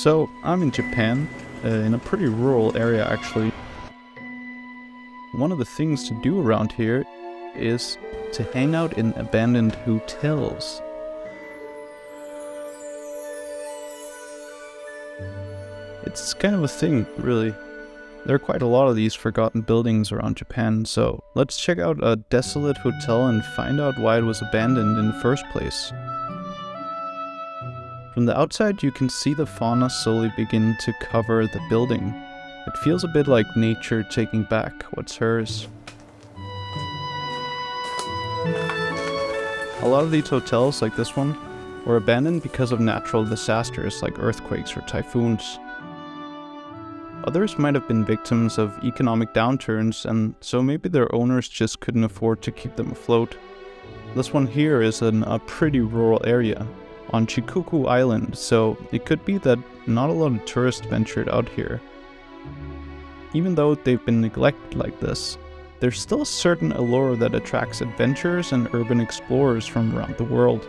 So, I'm in Japan, in a pretty rural area actually. One of the things to do around here is to hang out in abandoned hotels. It's kind of a thing, really. There are quite a lot of these forgotten buildings around Japan, so let's check out a desolate hotel and find out why it was abandoned in the first place. From the outside you can see the fauna slowly begin to cover the building. It feels a bit like nature taking back what's hers. A lot of these hotels, like this one, were abandoned because of natural disasters like earthquakes or typhoons. Others might have been victims of economic downturns, and so maybe their owners just couldn't afford to keep them afloat. This one here is in a pretty rural area, on Shikoku Island, so it could be that not a lot of tourists ventured out here. Even though they've been neglected like this, there's still a certain allure that attracts adventurers and urban explorers from around the world.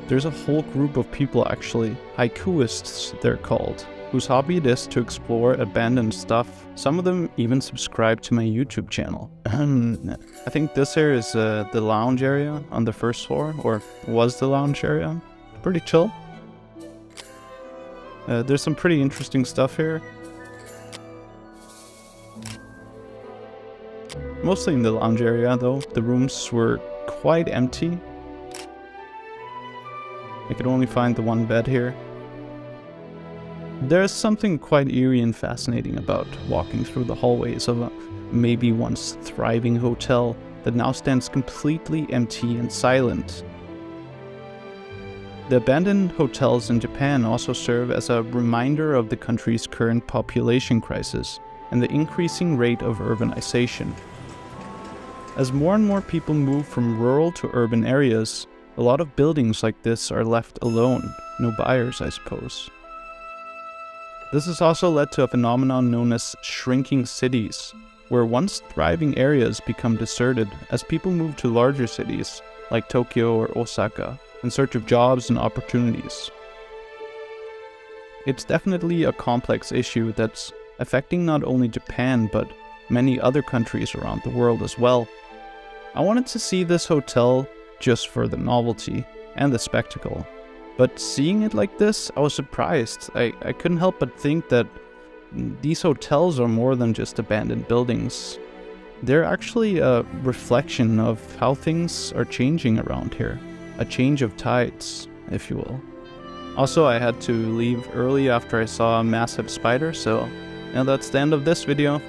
There's a whole group of people actually, haikuists they're called, whose hobby it is to explore abandoned stuff. Some of them even subscribe to my YouTube channel. I think this here is the lounge area on the first floor, or was the lounge area. Pretty chill. There's some pretty interesting stuff here. Mostly in the lounge area though, the rooms were quite empty. I could only find the one bed here. There's something quite eerie and fascinating about walking through the hallways of a maybe once thriving hotel that now stands completely empty and silent. The abandoned hotels in Japan also serve as a reminder of the country's current population crisis and the increasing rate of urbanization. As more and more people move from rural to urban areas, a lot of buildings like this are left alone, no buyers, I suppose. This has also led to a phenomenon known as shrinking cities, where once thriving areas become deserted as people move to larger cities, like Tokyo or Osaka, in search of jobs and opportunities. It's definitely a complex issue that's affecting not only Japan, but many other countries around the world as well. I wanted to see this hotel just for the novelty and the spectacle. But seeing it like this, I was surprised. I couldn't help but think that these hotels are more than just abandoned buildings. They're actually a reflection of how things are changing around here. A change of tides, if you will. Also, I had to leave early after I saw a massive spider, so that's the end of this video.